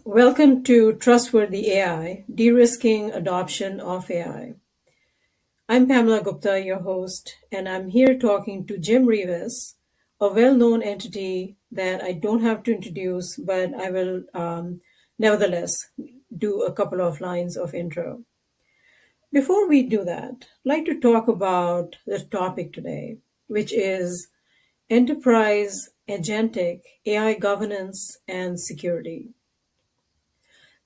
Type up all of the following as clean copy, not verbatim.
Welcome to Trustworthy AI, De-risking Adoption of AI. I'm Pamela Gupta, your host, and I'm here talking to Jim Reavis, a well-known entity that I don't have to introduce, but I will nevertheless do a couple of lines of intro. Before we do that, I'd like to talk about the topic today, which is enterprise agentic AI governance and security.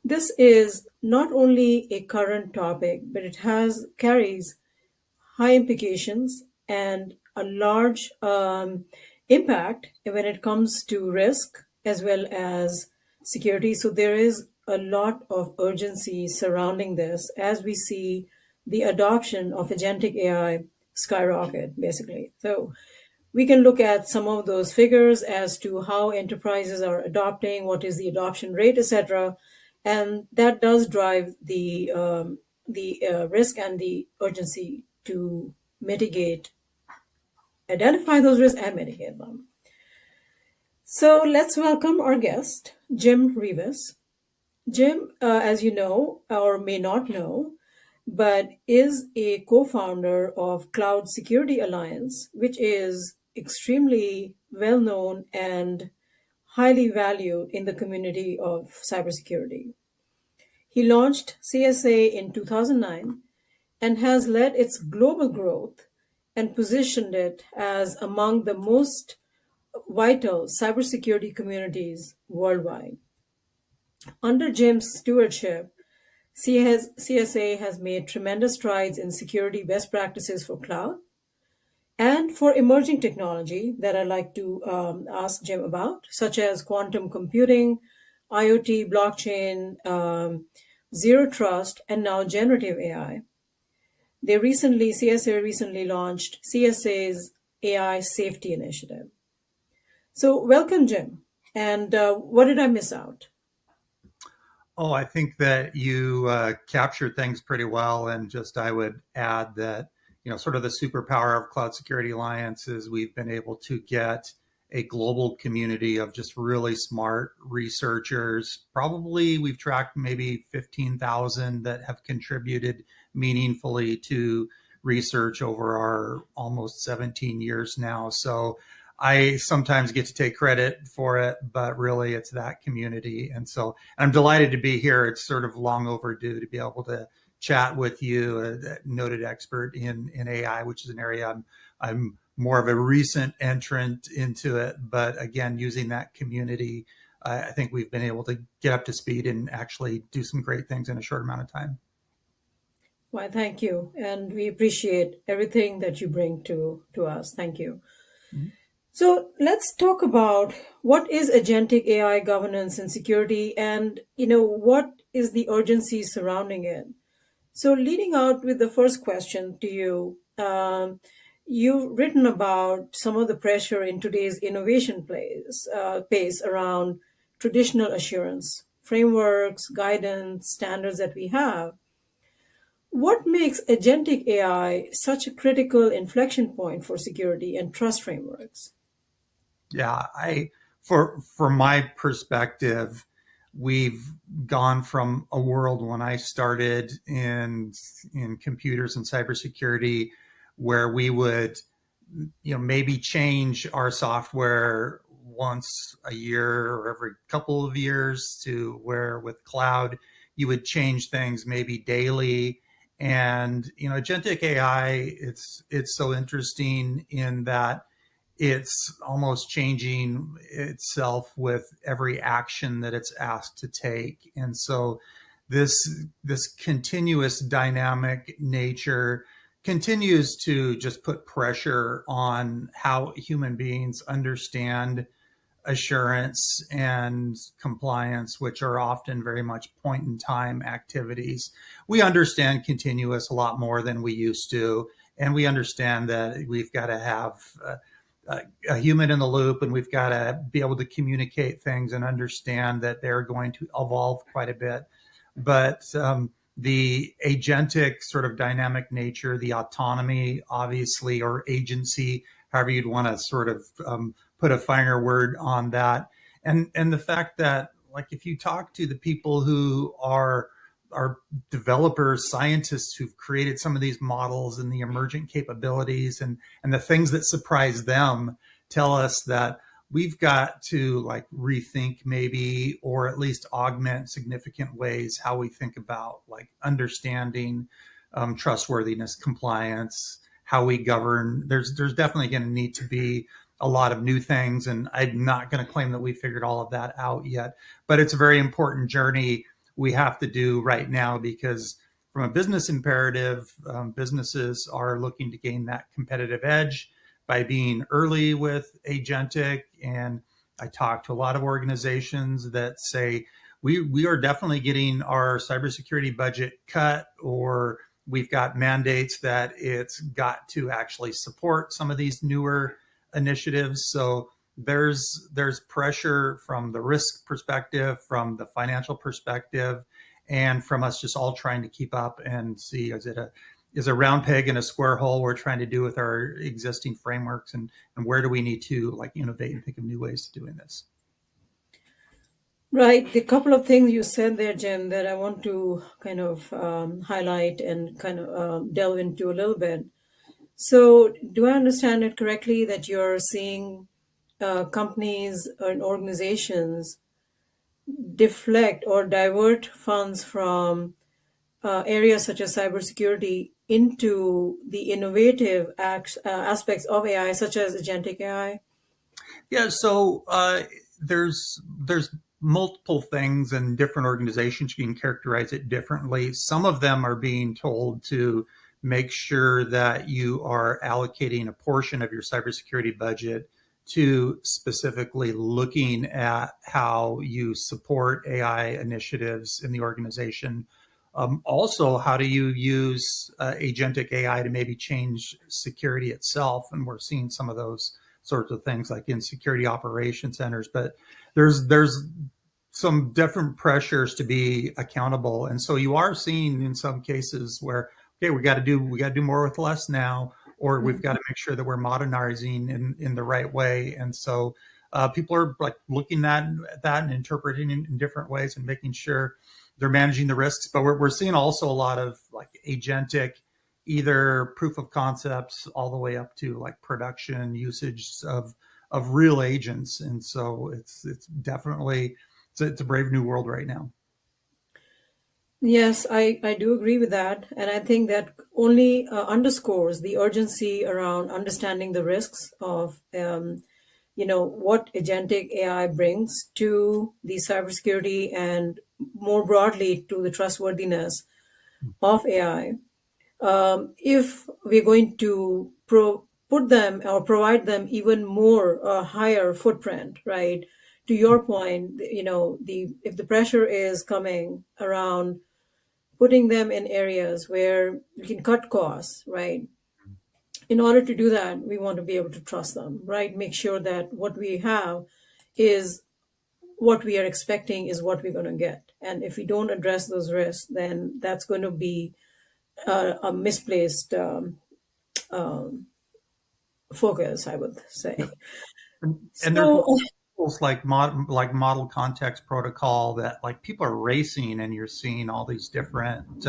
This is not only a current topic, but it carries high implications and a large impact when it comes to risk as well as security. So there is a lot of urgency surrounding this as we see the adoption of agentic AI skyrocket, basically. So we can look at some of those figures as to how enterprises are adopting, what is the adoption rate, etc., and that does drive the risk and the urgency to mitigate, identify those risks, and mitigate them. So let's welcome our guest, Jim Reavis. Jim, as you know or may not know, but is a co-founder of Cloud Security Alliance, which is extremely well known and highly valued in the community of cybersecurity. He launched CSA in 2009 and has led its global growth and positioned it as among the most vital cybersecurity communities worldwide. Under Jim's stewardship, CSA has made tremendous strides in security best practices for cloud and for emerging technology that I'd like to ask Jim about, such as quantum computing, IoT, blockchain, zero trust, and now generative AI. CSA recently launched CSA's AI Safety Initiative. So, welcome, Jim. And what did I miss out? Oh, I think that you captured things pretty well. And just I would add that, sort of the superpower of Cloud Security Alliance is we've been able to get a global community of just really smart researchers. Probably we've tracked maybe 15,000 that have contributed meaningfully to research over our almost 17 years now. So I sometimes get to take credit for it, but really it's that community. And so I'm delighted to be here. It's sort of long overdue to be able to chat with you, a noted expert in AI, which is an area I'm more of a recent entrant into it. But again, using that community, I think we've been able to get up to speed and actually do some great things in a short amount of time. Why, thank you. And we appreciate everything that you bring to us. Thank you. Mm-hmm. So let's talk about what is agentic AI governance and security and what is the urgency surrounding it. So leading out with the first question to you, you've written about some of the pressure in today's innovation pace around traditional assurance, frameworks, guidance, standards that we have. What makes agentic AI such a critical inflection point for security and trust frameworks? Yeah, from my perspective, we've gone from a world when I started in computers and cybersecurity where we would maybe change our software once a year or every couple of years to where with cloud you would change things maybe daily. And agentic AI, it's so interesting in that it's almost changing itself with every action that it's asked to take. And so this continuous dynamic nature continues to just put pressure on how human beings understand assurance and compliance, which are often very much point in time activities. We understand continuous a lot more than we used to. And we understand that we've got to have a human in the loop, and we've got to be able to communicate things and understand that they're going to evolve quite a bit. But the agentic sort of dynamic nature, the autonomy, obviously, or agency, however you'd want to sort of put a finer word on that, and the fact that like if you talk to the people who are developers, scientists who've created some of these models and the emergent capabilities and the things that surprise them tell us that we've got to like rethink maybe or at least augment significant ways how we think about like understanding trustworthiness, compliance, how we govern. There's definitely going to need to be a lot of new things, and I'm not going to claim that we figured all of that out yet, but it's a very important journey we have to do right now because from a business imperative, businesses are looking to gain that competitive edge by being early with agentic. And I talk to a lot of organizations that say we are definitely getting our cybersecurity budget cut, or we've got mandates that it's got to actually support some of these newer initiatives. So there's pressure from the risk perspective, from the financial perspective, and from us just all trying to keep up and see is a round peg in a square hole we're trying to do with our existing frameworks, and where do we need to like innovate and think of new ways of doing this. Right. The couple of things you said there, Jim, that I want to kind of highlight and kind of delve into a little bit. So, do I understand it correctly that you're seeing companies and organizations deflect or divert funds from areas such as cybersecurity into the innovative aspects of AI, such as agentic AI? Yeah, so there's multiple things, and different organizations can characterize it differently. Some of them are being told to make sure that you are allocating a portion of your cybersecurity budget to specifically looking at how you support AI initiatives in the organization. Also, how do you use agentic AI to maybe change security itself? And we're seeing some of those sorts of things like in security operation centers. But there's some different pressures to be accountable, and so you are seeing in some cases where okay, we got to do more with less now, or we've got to make sure that we're modernizing in the right way. And so people are like looking at that and interpreting it in different ways and making sure they're managing the risks. But we're seeing also a lot of like agentic, either proof of concepts all the way up to like production usage of real agents. And so it's definitely it's a brave new world right now. Yes, I do agree with that. And I think that only underscores the urgency around understanding the risks of, what agentic AI brings to the cybersecurity and more broadly to the trustworthiness of AI. If we're going to put them or provide them even more higher footprint, right? To your point, the if the pressure is coming around putting them in areas where we can cut costs, right? In order to do that, we want to be able to trust them, right? Make sure that what we have is what we are expecting is what we're going to get. And if we don't address those risks, then that's going to be a misplaced focus, I would say. And there's So, tools like model context protocol that like people are racing, and you're seeing all these different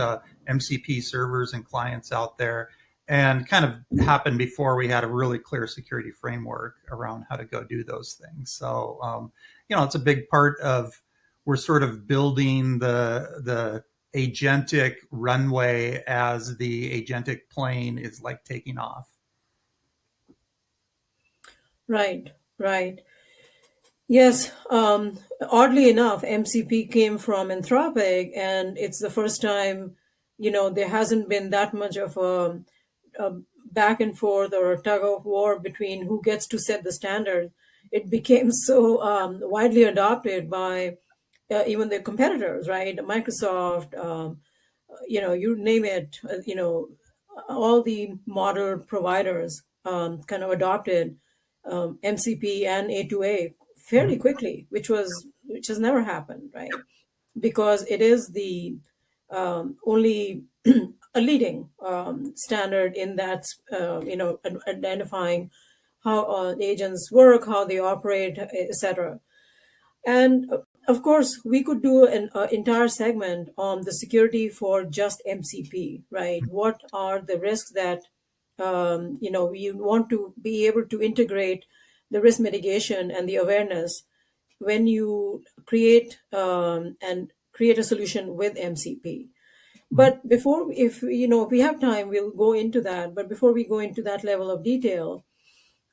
MCP servers and clients out there, and kind of happened before we had a really clear security framework around how to go do those things. So it's a big part of we're sort of building the agentic runway as the agentic plane is like taking off. right, right. Yes, oddly enough, MCP came from Anthropic, and it's the first time, there hasn't been that much of a back and forth or a tug of war between who gets to set the standard. It became so widely adopted by even the competitors, right? Microsoft, you name it, all the model providers kind of adopted MCP and A2A fairly quickly, which has never happened, right? Because it is the only a leading standard in that identifying how agents work, how they operate, etc. And of course, we could do an entire segment on the security for just MCP, right? What are the risks that we want to be able to integrate the risk mitigation and the awareness when you create a solution with MCP. But before, if we have time, we'll go into that. But before we go into that level of detail,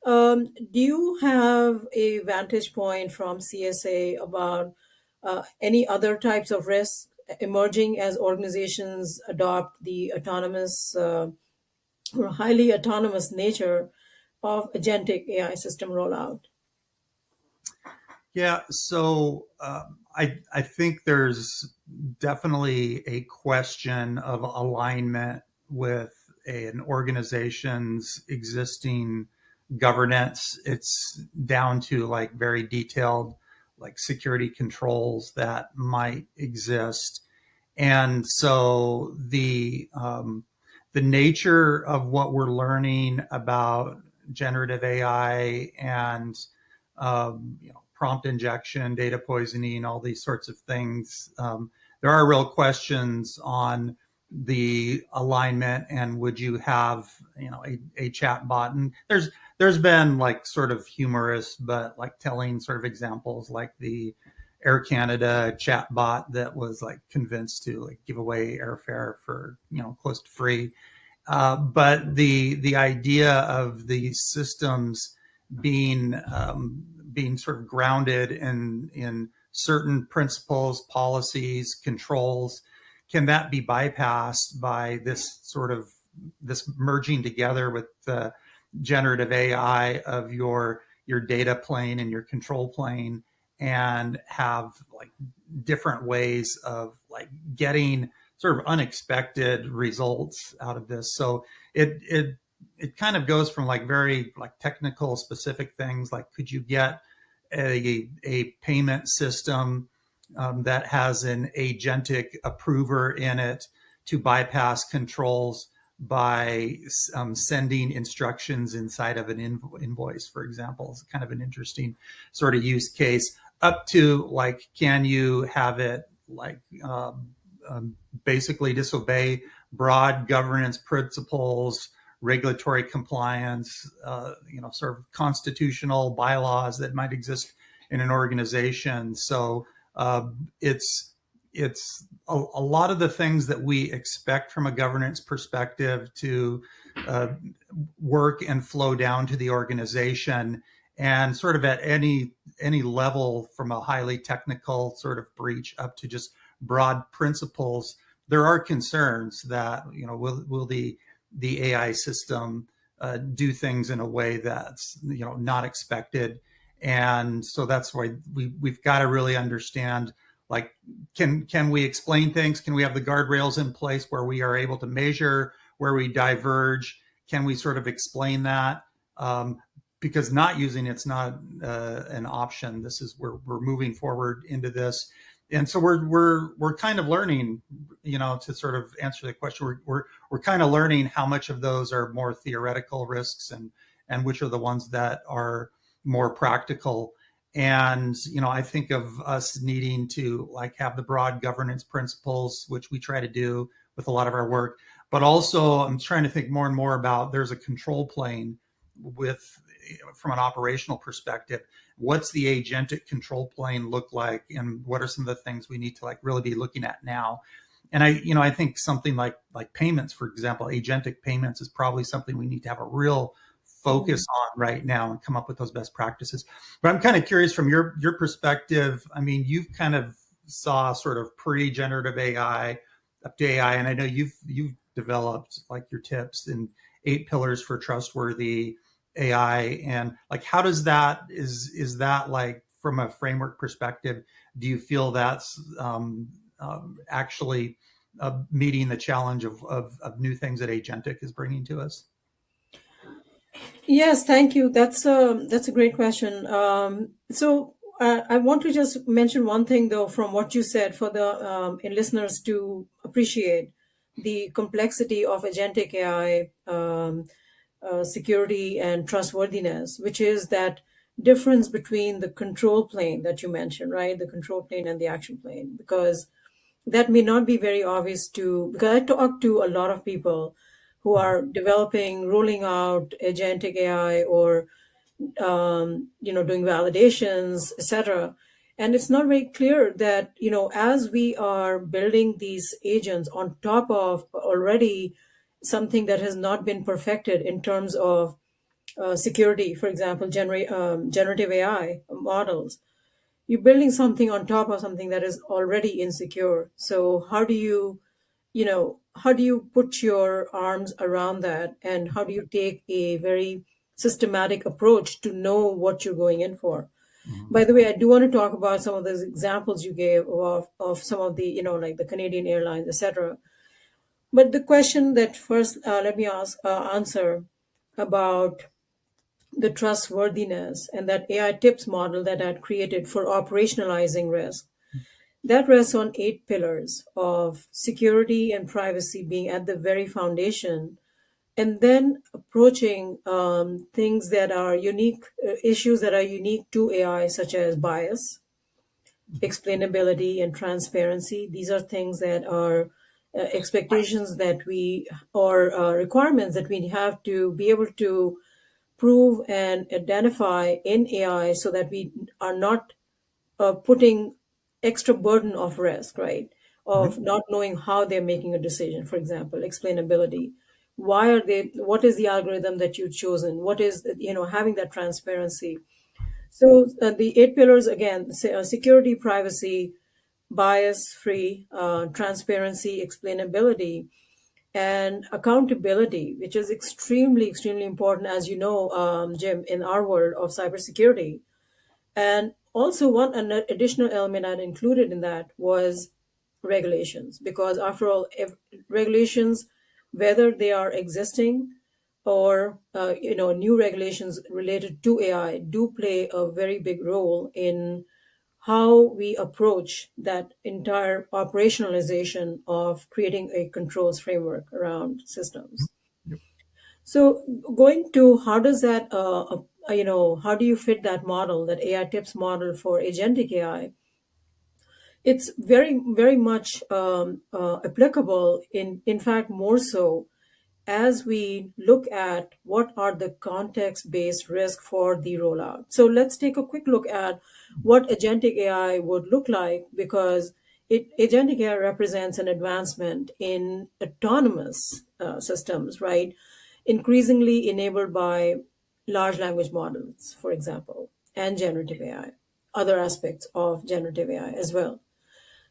do you have a vantage point from CSA about any other types of risks emerging as organizations adopt the autonomous or highly autonomous nature of agentic AI system rollout? Yeah, so I think there's definitely a question of alignment with an organization's existing governance. It's down to like very detailed like security controls that might exist. And so the nature of what we're learning about generative AI and prompt injection, data poisoning, all these sorts of things, there are real questions on the alignment and would you have a chat bot. And there's been like sort of humorous but like telling sort of examples like the Air Canada chatbot that was like convinced to like give away airfare for close to free. But the idea of these systems being being sort of grounded in certain principles, policies, controls, can that be bypassed by this merging together with the generative AI of your data plane and your control plane, and have like different ways of like getting sort of unexpected results out of this. So it kind of goes from like very like technical specific things like could you get a payment system that has an agentic approver in it to bypass controls by sending instructions inside of an invoice, for example. It's kind of an interesting sort of use case, up to like, can you have it like basically disobey broad governance principles, regulatory compliance, sort of constitutional bylaws that might exist in an organization. So it's a lot of the things that we expect from a governance perspective to work and flow down to the organization, and sort of at any level from a highly technical sort of breach up to just broad principles. There are concerns that will the AI system do things in a way that's not expected, and so that's why we've got to really understand, like, can we explain things? Can we have the guardrails in place where we are able to measure where we diverge? Can we sort of explain that? Because not using it's not an option. This is we're moving forward into this, and so we're kind of learning, to sort of answer the question. We're kind of learning how much of those are more theoretical risks and which are the ones that are more practical. And I think of us needing to like have the broad governance principles, which we try to do with a lot of our work. But also, I'm trying to think more and more about there's a control plane from an operational perspective. What's the agentic control plane look like, and what are some of the things we need to like really be looking at now? And I think something like payments, for example, agentic payments is probably something we need to have a real focus on right now and come up with those best practices. But I'm kind of curious from your perspective. I mean, you've kind of saw sort of pre-generative AI up to AI, and I know you've developed like your tips and 8 pillars for trustworthy AI, and like how does that is that like from a framework perspective? Do you feel that's actually meeting the challenge of new things that agentic is bringing to us? Yes, thank you. That's a great question. So I want to just mention one thing though from what you said for the listeners to appreciate the complexity of agentic AI security and trustworthiness, which is that difference between the control plane that you mentioned, right? The control plane and the action plane, because that may not be very obvious to, because I talk to a lot of people who are developing, rolling out agentic AI, or doing validations, etc. And it's not very clear that, as we are building these agents on top of already something that has not been perfected in terms of security, for example, generative AI models, you're building something on top of something that is already insecure. So how do you put your arms around that, and how do you take a very systematic approach to know what you're going in for? Mhm. By the way, I do want to talk about some of those examples you gave of some of the, like the Canadian Airlines, etc. But the question that first, let me answer about the trustworthiness and that AI tips model that I had created for operationalizing risk. That rests on 8 pillars of security and privacy being at the very foundation, and then approaching things that are unique, issues that are unique to AI, such as bias, explainability, and transparency. These are things that are expectations that we, or requirements that we have to be able to prove and identify in AI, so that we are not putting extra burden of risk, right? Mhm. Of not knowing how they're making a decision. For example, explainability. Why are they? What is the algorithm that you've chosen? What is, having that transparency? So the 8 pillars again: security, privacy, bias-free, transparency, explainability, and accountability, which is extremely, extremely important, as you know, Jim, in our world of cybersecurity. And also, one additional element I'd included in that was regulations, because after all, if regulations, whether they are existing or new regulations related to AI, do play a very big role in how we approach that entire operationalization of creating a controls framework around systems. Yep. So going to how does that, how do you fit that model, that AI tips model for agentic AI? It's very, very much applicable, in fact, more so as we look at what are the context-based risk for the rollout. So let's take a quick look at what agentic AI would look like, because agentic AI represents an advancement in autonomous systems, right? Increasingly enabled by large language models, for example, and generative AI, other aspects of generative AI as well.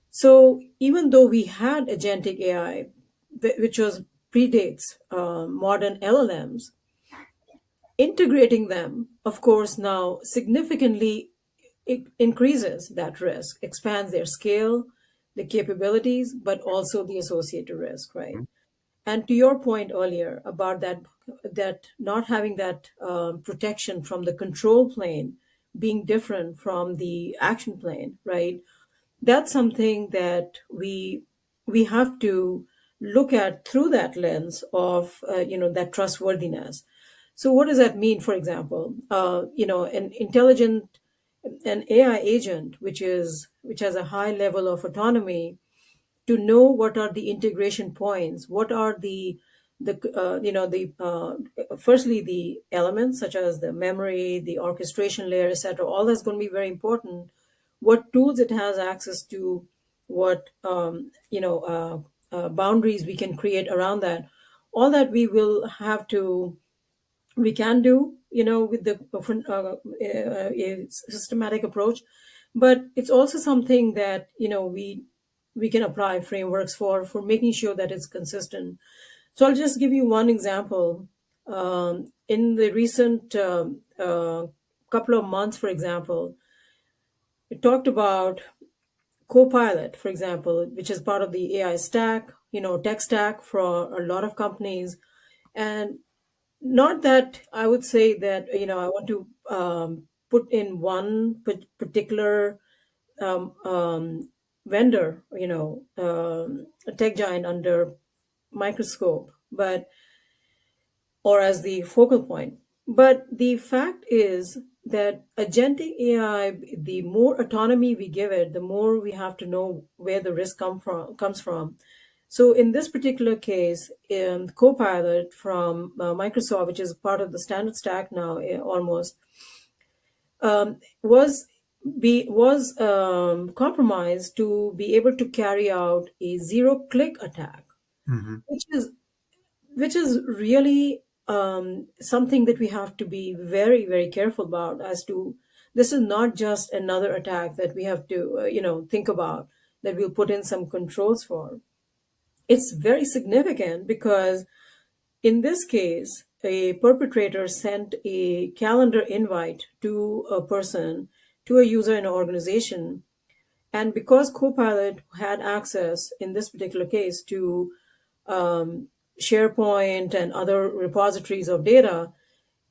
So even though we had agentic AI, which was predates modern LLMs, integrating them, of course, now significantly increases that risk, expands their scale, the capabilities, but also the associated risk, right? And to your point earlier about that not having that protection from the control plane being different from the action plane, right? That's something that we have to look at through that lens of that trustworthiness. So what does that mean? For example, an intelligent, an AI agent which has a high level of autonomy, to know what are the integration points, what are the firstly the elements such as the memory, the orchestration layer, etc. All that's going to be very important. What tools it has access to, what boundaries we can create around that. All that we can do, with the systematic approach. But it's also something that, we can apply frameworks for making sure that it's consistent. So I'll just give you one example. In the recent couple of months, for example, we talked about Copilot, for example, which is part of the AI stack, tech stack for a lot of companies. And not that I would say that, I want to put in one particular vendor, a tech giant under microscope, but or as the focal point. But the fact is, that agentic AI, the more autonomy we give it, the more we have to know where the risk comes from. So in this particular case, Copilot from Microsoft, which is part of the standard stack now, almost, was compromised to be able to carry out a zero-click attack, Mm-hmm. which is really something that we have to be very, very careful about. As to, this is not just another attack that we have to think about, that we'll put in some controls for. It's very significant because in this case, a perpetrator sent a calendar invite to a person, to a user in an organization. And because Copilot had access in this particular case to SharePoint and other repositories of data,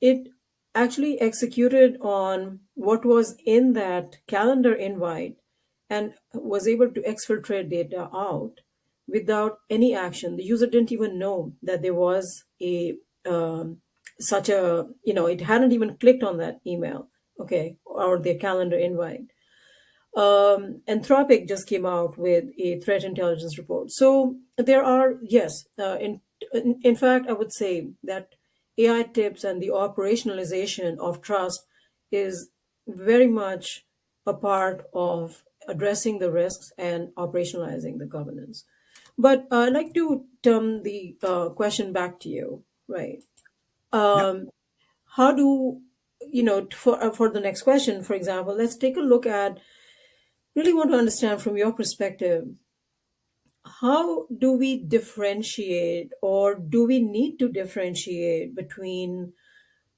it actually executed on what was in that calendar invite and was able to exfiltrate data out without any action. The user didn't even know that there was a such a, it hadn't even clicked on that email, okay, or their calendar invite. Anthropic just came out with a threat intelligence report. So there are, yes, in fact, I would say that AI tips and the operationalization of trust is very much a part of addressing the risks and operationalizing the governance. But I'd like to turn the question back to you, right? Yep. How do, for the next question, for example, let's take a look at, really want to understand from your perspective, how do we differentiate, or do we need to differentiate between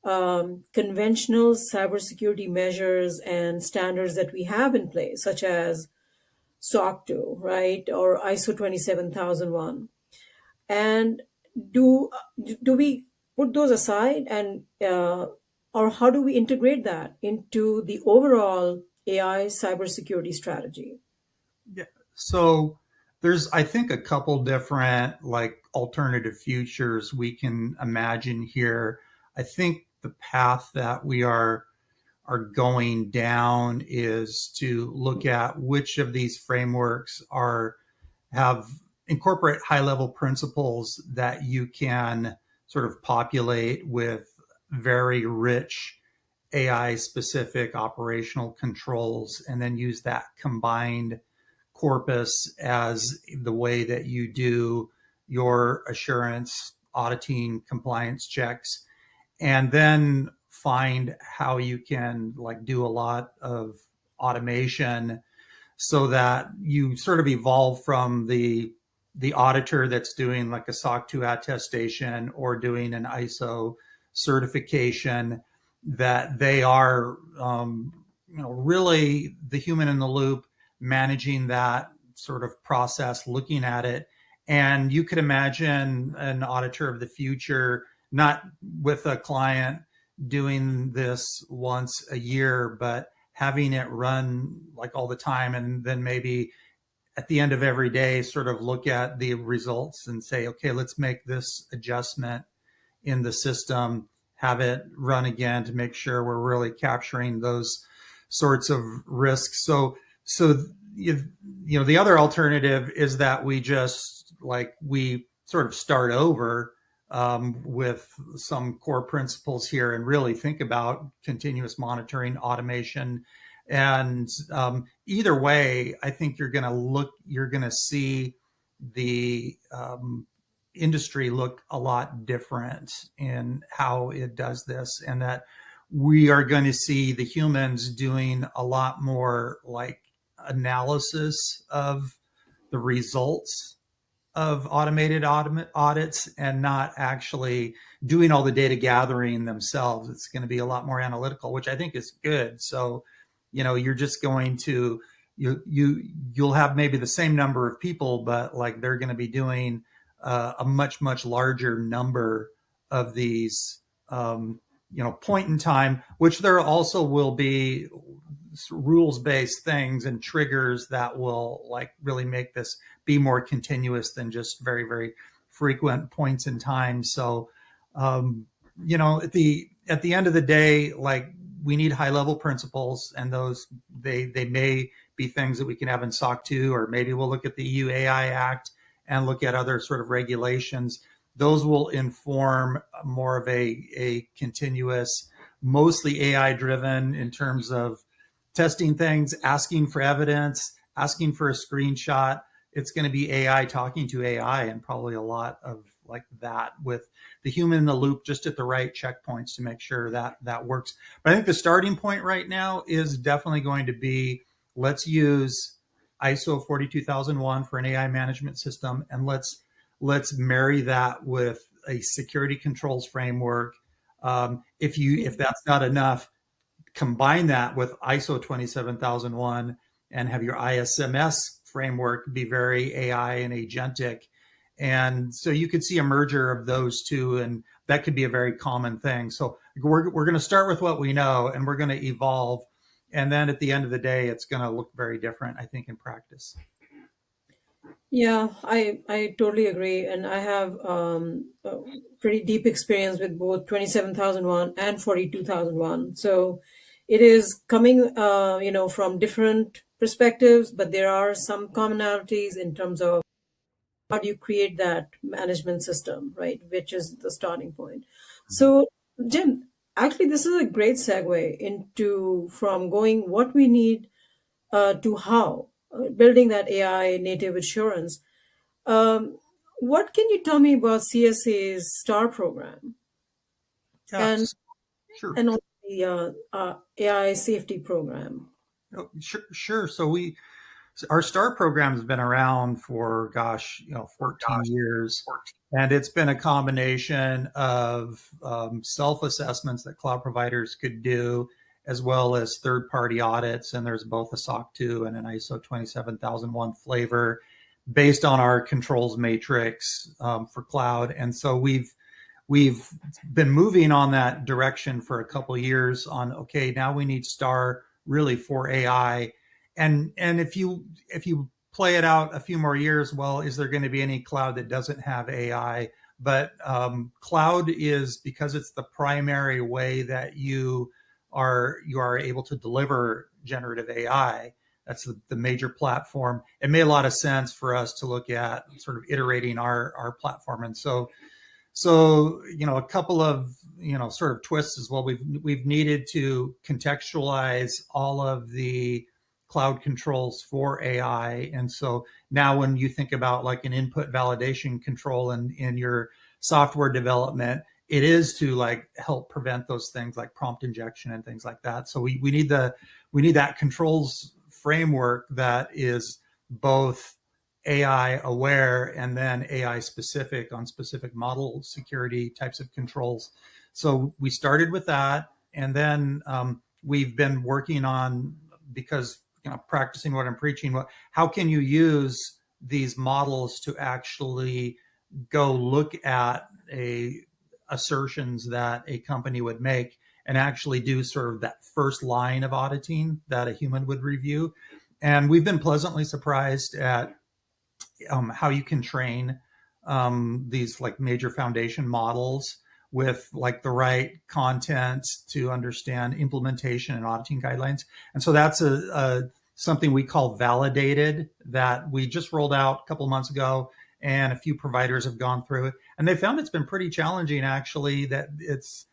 conventional cybersecurity measures and standards that we have in place, such as SOC 2, right, or ISO 27001? And do do we put those aside, and or how do we integrate that into the overall AI cybersecurity strategy? Yeah. So there's, I think, a couple different like alternative futures we can imagine here. I think the path that we are going down is to look at which of these frameworks are have incorporate high level principles that you can sort of populate with very rich AI specific operational controls, and then use that combined corpus as the way that you do your assurance, auditing, compliance checks, and then find how you can like do a lot of automation so that you sort of evolve from the auditor that's doing like a SOC 2 attestation or doing an ISO certification, that they are really the human in the loop, managing that sort of process, looking at it. And you could imagine an auditor of the future, not with a client doing this once a year, but having it run like all the time, and then maybe at the end of every day sort of look at the results and say, okay, let's make this adjustment in the system, have it run again to make sure we're really capturing those sorts of risks. So the other alternative is that we just like we sort of start over with some core principles here and really think about continuous monitoring, automation. And either way, I think you're going to see the industry look a lot different in how it does this, and that we are going to see the humans doing a lot more like analysis of the results of automated audits, and not actually doing all the data gathering themselves. It's going to be a lot more analytical, which I think is good. So, you're just going to you'll have maybe the same number of people, but like they're going to be doing a much larger number of these point in time, which there also will be rules based things and triggers that will like really make this be more continuous than just very frequent points in time. So at the end of the day, like we need high level principles, and those they may be things that we can have in SOC 2, or maybe we'll look at the EU AI Act and look at other sort of regulations. Those will inform more of a continuous, mostly AI driven in terms of testing things, asking for evidence, asking for a screenshot. It's going to be AI talking to AI, and probably a lot of like that, with the human in the loop just at the right checkpoints to make sure that that works. But I think the starting point right now is definitely going to be, let's use ISO 42001 for an AI management system, and let's marry that with a security controls framework. If that's not enough, combine that with ISO 27001 and have your ISMS framework be very AI and agentic. And so you could see a merger of those two, and that could be a very common thing. So we're going to start with what we know, and we're going to evolve. And then at the end of the day, it's going to look very different, I think, in practice. Yeah, I totally agree. And I have a pretty deep experience with both 27,001 and 42,001. So it is coming, from different perspectives, but there are some commonalities in terms of how do you create that management system, right? Which is the starting point. So, Jim, actually, this is a great segue into from going what we need to how building that AI native assurance. Um, what can you tell me about CSA's STAR program Yeah, and sure. and also the AI safety program? Oh, sure. So our STAR program has been around for, gosh, 14 years. And it's been a combination of self-assessments that cloud providers could do, as well as third-party audits. And there's both a SOC 2 and an ISO 27001 flavor based on our controls matrix for cloud. And so we've been moving on that direction for a couple of years on, okay, now we need STAR really for AI. And if you play it out a few more years, well, is there going to be any cloud that doesn't have AI? But cloud is, because it's the primary way that you are able to deliver generative AI. That's the major platform. It made a lot of sense for us to look at sort of iterating our platform. And so a couple of sort of twists as well. We've needed to contextualize all of the cloud controls for AI. And so now when you think about like an input validation control in your software development, it is to like help prevent those things like prompt injection and things like that. So we need that controls framework that is both AI aware and then AI specific on specific model security types of controls. So we started with that, and then we've been working on, because practicing what I'm preaching, how can you use these models to actually go look at assertions that a company would make and actually do sort of that first line of auditing that a human would review. And we've been pleasantly surprised at how you can train these like major foundation models with like the right content to understand implementation and auditing guidelines. And so that's something we call validated, that we just rolled out a couple of months ago, and a few providers have gone through it, and they found it's been pretty challenging actually, that it's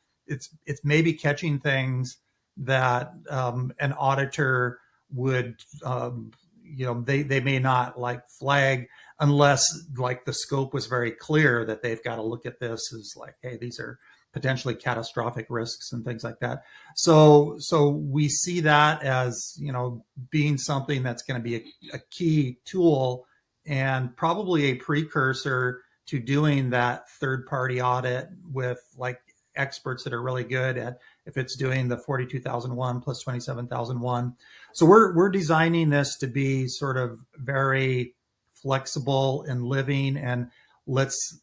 maybe catching things that an auditor would they may not like flag unless like the scope was very clear that they've got to look at this as like, hey, these are potentially catastrophic risks and things like that. So we see that as being something that's going to be a key tool, and probably a precursor to doing that third party audit with like experts that are really good at, if it's doing the 42,001 plus 27,001. So we're designing this to be sort of very flexible and living, and let's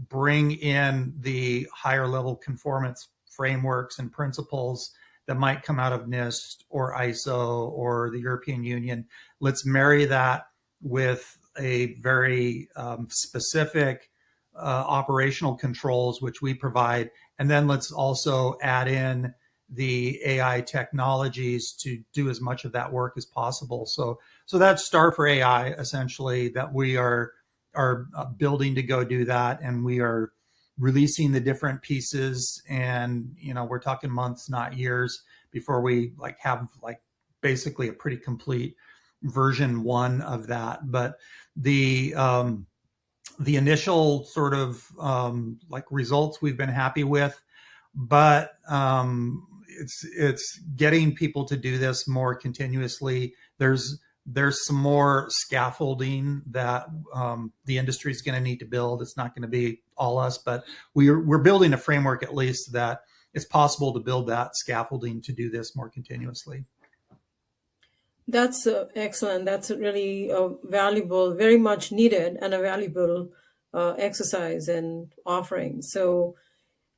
bring in the higher level conformance frameworks and principles that might come out of NIST or ISO or the European Union. Let's marry that with a very specific operational controls, which we provide. And then let's also add in the AI technologies to do as much of that work as possible. So that's Star for AI, essentially, that we are building to go do that, and we are releasing the different pieces. And we're talking months, not years, before we have basically a pretty complete version 1 of that. But the initial sort of results we've been happy with, but it's getting people to do this more continuously. There's some more scaffolding that the industry is going to need to build. It's not going to be all us, but we're building a framework, at least, that it's possible to build that scaffolding to do this more continuously. That's excellent. That's a really valuable, very much needed, and a valuable exercise and offering. So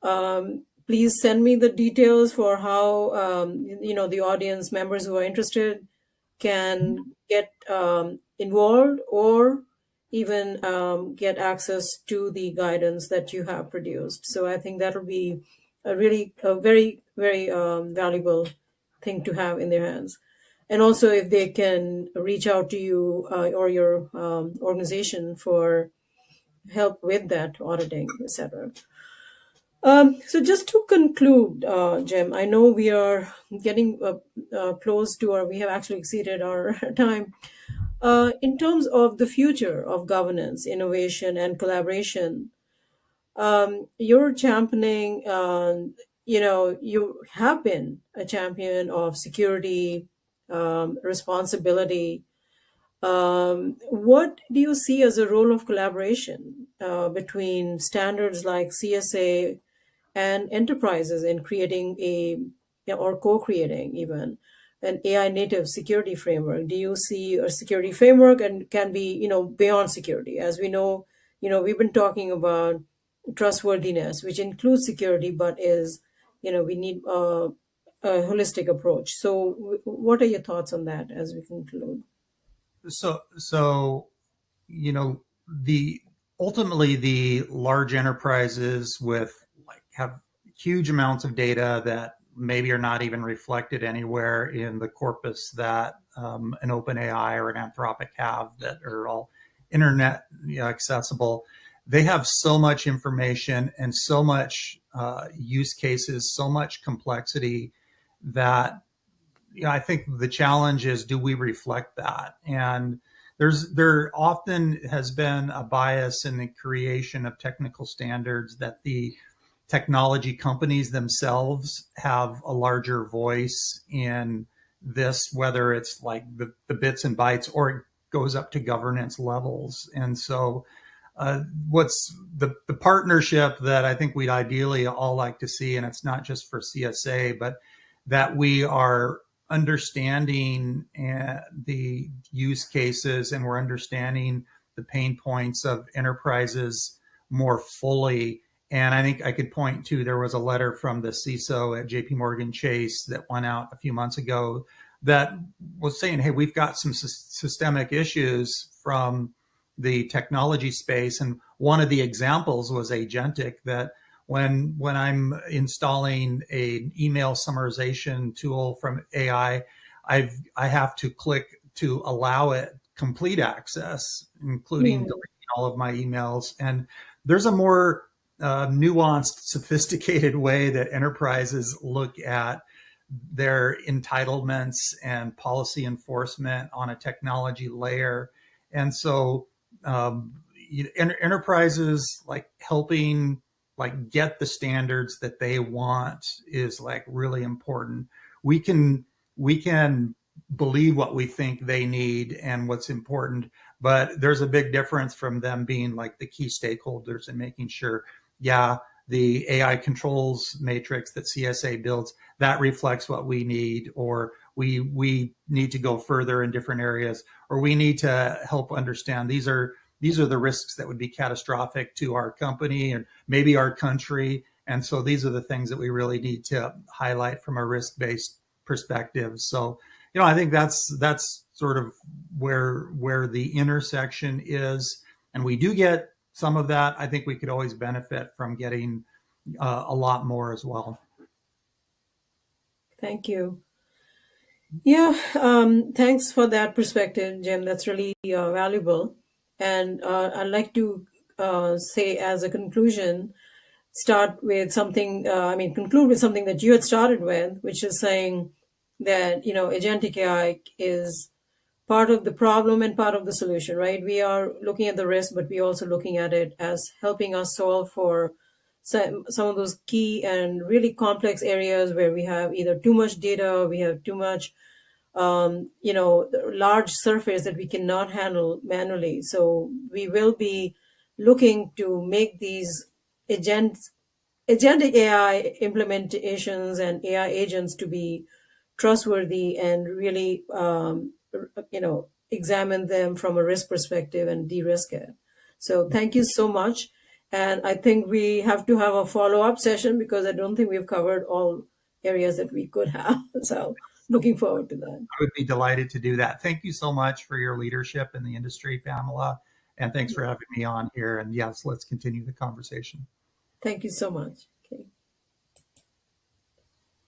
please send me the details for how the audience members who are interested can get involved, or even get access to the guidance that you have produced. So I think that'll be a very, very valuable thing to have in their hands. And also, if they can reach out to you or your organization for help with that auditing, etc. So just to conclude, Jim, I know we are getting close to, or we have actually exceeded our time. In terms of the future of governance, innovation, and collaboration, you're championing, you have been a champion of security, responsibility. What do you see as a role of collaboration between standards like CSA and enterprises in creating or co-creating even an AI native security framework? Do you see a security framework, and can be, beyond security? As we know, we've been talking about trustworthiness, which includes security, but we need a holistic approach. So what are your thoughts on that as we conclude? So the ultimately the large enterprises with have huge amounts of data that maybe are not even reflected anywhere in the corpus that an OpenAI or an Anthropic have, that are all internet accessible. They have so much information and so much use cases, so much complexity, that I think the challenge is, do we reflect that? And there often has been a bias in the creation of technical standards that the technology companies themselves have a larger voice in this, whether it's the bits and bytes or it goes up to governance levels. And so what's the partnership that I think we'd ideally all like to see, and it's not just for CSA, but that we are understanding the use cases, and we're understanding the pain points of enterprises more fully. And I think I could point to, there was a letter from the CISO at JP Morgan Chase that went out a few months ago that was saying, hey, we've got some systemic issues from the technology space. And one of the examples was Agentic, that when I'm installing an email summarization tool from AI, I have to click to allow it complete access, including deleting all of my emails. And there's a more nuanced, sophisticated way that enterprises look at their entitlements and policy enforcement on a technology layer. And so enterprises helping get the standards that they want is really important. We can believe what we think they need and what's important, but there's a big difference from them being the key stakeholders and making sure, the AI controls matrix that CSA builds, that reflects what we need, or we need to go further in different areas, or we need to help understand these are the risks that would be catastrophic to our company and maybe our country. And so these are the things that we really need to highlight from a risk-based perspective. So, I think that's sort of where the intersection is. And we do get some of that. I think we could always benefit from getting a lot more as well. Thank you. Yeah, thanks for that perspective, Jim. That's really valuable. And I'd like to say, as a conclusion, conclude with something that you had started with, which is saying that, agentic AI is part of the problem and part of the solution, right? We are looking at the risk, but we're also looking at it as helping us solve for some of those key and really complex areas where we have either too much data, we have too much large surface that we cannot handle manually. So we will be looking to make these agents, agentic AI implementations and AI agents to be trustworthy and really, examine them from a risk perspective and de-risk it. So thank you so much. And I think we have to have a follow-up session because I don't think we've covered all areas that we could have. So looking forward to that. I would be delighted to do that. Thank you so much for your leadership in the industry, Pamela. And thanks for having me on here. And yes, let's continue the conversation. Thank you so much.